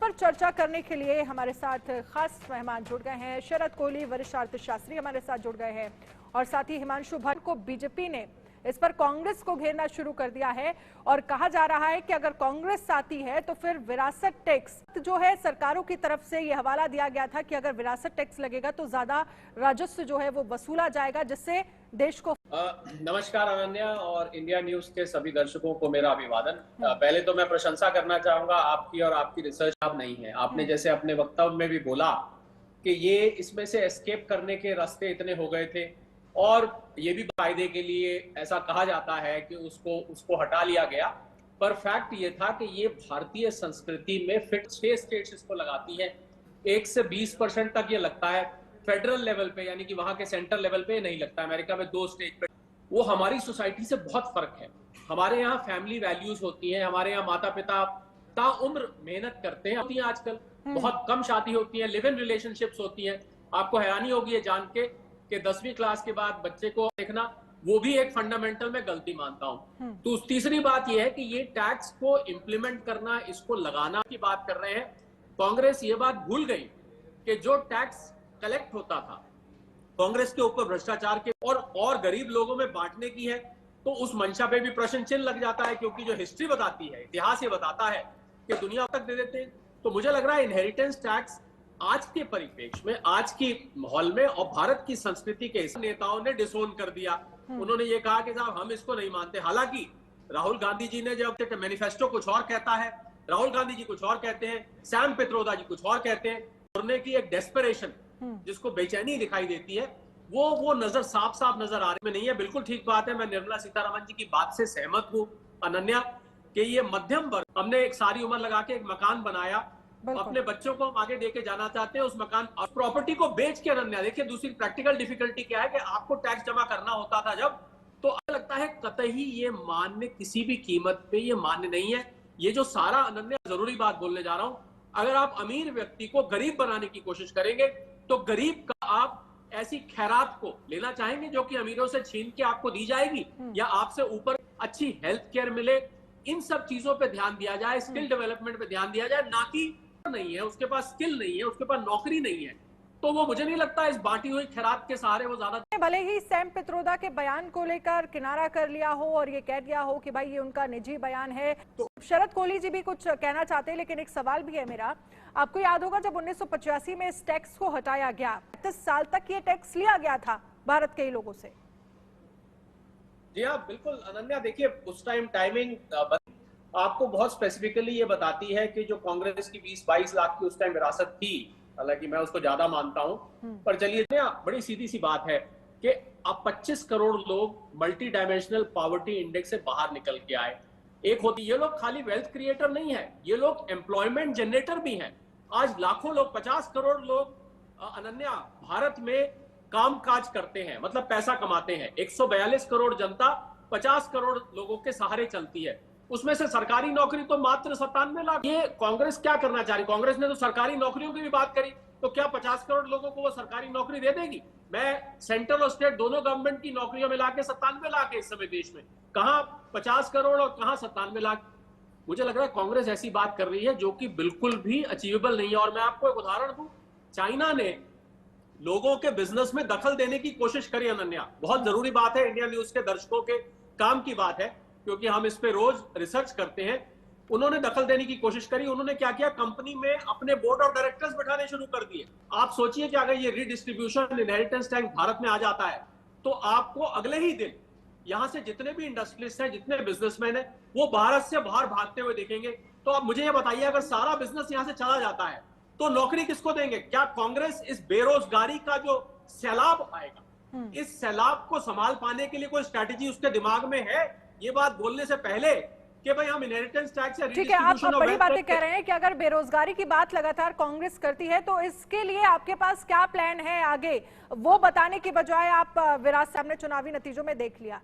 पर चर्चा करने के लिए हमारे साथ खास मेहमान जुड़ गए हैं। शरद कोहली, वरिष्ठ अर्थशास्त्री हमारे साथ जुड़ गए हैं और साथ ही हिमांशु भट्ट को बीजेपी ने इस पर कांग्रेस को घेरना शुरू कर दिया है और कहा जा रहा है कि अगर कांग्रेस आती है तो फिर विरासत टैक्स जो है, सरकारों की तरफ से यह हवाला दिया गया था कि अगर विरासत टैक्स लगेगा तो ज्यादा राजस्व जो है वो वसूला जाएगा, जिससे देश को नमस्कार अनन्या और इंडिया न्यूज के सभी दर्शकों को मेरा अभिवादन। पहले तो मैं प्रशंसा करना चाहूंगा आपकी और आपकी रिसर्च आप नहीं है। आपने जैसे अपने वक्तव्य में भी बोला कि ये इसमें से एस्केप करने के रास्ते इतने हो गए थे और ये भी फायदे के लिए ऐसा कहा जाता है कि उसको हटा लिया गया, पर फैक्ट ये था कि ये भारतीय संस्कृति में फिट 6 स्टेट्स इसको लगाती है। 1 से 20% तक ये लगता है फेडरल लेवल पे, यानी कि वहां के सेंट्रल लेवल पे नहीं लगता। अमेरिका में 2 स्टेट पे। वो हमारी सोसाइटी से बहुत फर्क है। हमारे यहाँ फैमिली वैल्यूज होती हैं, हमारे यहाँ माता पिता ताउम्र मेहनत करते हैं। होती हैं आजकल बहुत कम शादी होती है, लिव इन रिलेशनशिप्स होती हैं। आपको हैरानी होगी ये जान के कि 10वीं क्लास के बाद बच्चे को देखना, वो भी एक फंडामेंटल में गलती मानता हूं। तो तीसरी बात यह है कि ये टैक्स को इम्प्लीमेंट करना, इसको लगाना की बात कर रहे हैं। कांग्रेस ये बात भूल गई कि जो टैक्स कलेक्ट होता था कांग्रेस के ऊपर भ्रष्टाचार के और गरीब लोगों में बांटने की है, तो उस मंशा पे भी प्रश्न चिन्ह लग जाता है, क्योंकि जो हिस्ट्री बताती है, इतिहास ये बताता है कि दुनिया तक दे देते हैं। तो मुझे लग रहा है इनहेरिटेंस टैक्स आज के परिप्रेक्ष्य में, आज की माहौल में और भारत की संस्कृति के नेताओं ने डिसोन कर दिया। उन्होंने ये कहा कि साहब हम इसको नहीं मानते। हालांकि राहुल गांधी जी ने जब मैनिफेस्टो कुछ और कहता है, राहुल गांधी जी कुछ और कहते हैं, सैम पित्रोदा जी कुछ और कहते हैं, करने की एक डेस्परेशन जिसको बेचैनी दिखाई देती है, वो नजर साफ नजर आ रही में नहीं है। बिल्कुल ठीक बात है, मैं निर्मला सीतारमण जी की बात से सहमत हूं अनन्या, कि ये मध्यम वर्ग, हमने एक सारी उम्र लगा के एक मकान बनाया, अपने बच्चों को हम आगे देके जाना चाहते हैं, उस मकान प्रॉपर्टी को बेच के। अनन्या देखिए, दूसरी प्रैक्टिकल डिफिकल्टी क्या है कि आपको टैक्स जमा करना होता था जब, तो लगता है कतई ये मान्य, किसी भी कीमत पे ये मान्य नहीं है। ये जो सारा, अनन्या जरूरी बात बोलने जा रहा हूं, अगर आप अमीर व्यक्ति को गरीब बनाने की कोशिश करेंगे तो गरीब का आप ऐसी खैरात को लेना चाहेंगे जो कि अमीरों से छीन के आपको दी जाएगी, या आपसे ऊपर अच्छी हेल्थ केयर मिले। इन सब चीजों पे ध्यान दिया जाए, स्किल डेवलपमेंट पे ध्यान दिया जाए, ना कि नहीं है उसके पास स्किल नहीं है, उसके पास नौकरी नहीं है, तो वो मुझे नहीं लगता इस बांटी हुई खैरात के सहारे वो ज्यादा। भले ही सैम पित्रोदा के बयान को लेकर किनारा कर लिया हो और ये कह दिया हो कि भाई ये उनका निजी बयान है, तो शरद कोहली जी भी कुछ कहना चाहते हैं, लेकिन एक सवाल भी है मेरा। आपको याद होगा जब 1985 में इस टैक्स को हटाया गया, 30 साल तक ये टैक्स लिया गया था भारत के लोगों से। जी हाँ, बिल्कुल अनन्या, देखिए उस टाइम टाइमिंग आपको बहुत स्पेसिफिकली ये बताती है कि जो कांग्रेस की 20-22 लाख की उस टाइम विरासत थी, हालांकि मैं उसको ज्यादा मानता हूं, पर चलिए बड़ी सीधी सी बात है कि अब 25 करोड़ लोग मल्टी डायमेंशनल पॉवर्टी इंडेक्स से बाहर निकल के आए। एक होती, ये लोग खाली वेल्थ क्रिएटर नहीं है, ये लोग एम्प्लॉयमेंट जनरेटर भी हैं। आज लाखों लोग, 50 करोड़ लोग अनन्या भारत में काम काज करते हैं, मतलब पैसा कमाते हैं। 142 करोड़ जनता 50 करोड़ लोगों के सहारे चलती है, उसमें से सरकारी नौकरी तो मात्र 97 लाख। ये कांग्रेस क्या करना चाह रही? कांग्रेस ने तो सरकारी नौकरियों की भी बात करी, तो क्या 50 करोड़ लोगों को वो सरकारी नौकरी दे देगी? मैं सेंट्रल और स्टेट दोनों गवर्नमेंट की नौकरियों मिला के 97 लाख है इस समय देश में, कहां 50 करोड़ और कहां 97 लाख। मुझे लग रहा है कांग्रेस ऐसी बात कर रही है जो कि बिल्कुल भी अचीवेबल नहीं है। और मैं आपको एक उदाहरण दूं, चाइना ने लोगों के बिजनेस में दखल देने की कोशिश करी अनन्या। बहुत जरूरी बात है, इंडिया न्यूज के दर्शकों के काम की बात है, क्योंकि हम इस पे रोज रिसर्च करते हैं। उन्होंने दखल देने की कोशिश करी। उन्होंने क्या किया, कंपनी में अपने बोर्ड ऑफ डायरेक्टर्स बैठाने शुरू कर दिए। आप सोचिए कि अगर ये रीडिस्ट्रीब्यूशन इनहेरिटेंस टैक्स भारत में आ जाता है, तो आपको अगले ही दिन यहां से जितने भी इंडस्ट्रियलिस्ट हैं, जितने बिजनेसमैन हैं, वो भारत से बाहर भागते हुए देखेंगे। तो आप मुझे ये बताइए, अगर सारा बिजनेस यहां से चला जाता है तो नौकरी किसको देंगे? क्या कांग्रेस इस बेरोजगारी का जो सैलाब आएगा, इस सैलाब को संभाल पाने के लिए कोई स्ट्रैटेजी उसके दिमाग में है? ये बात बोलने से पहले कि भाई हम इनहेरिटेंस टैक्स या ठीक है, आप बड़ी बातें कह रहे हैं कि अगर बेरोजगारी की बात लगातार कांग्रेस करती है, तो इसके लिए आपके पास क्या प्लान है आगे, वो बताने की बजाय आप विरासत, हमने चुनावी नतीजों में देख लिया।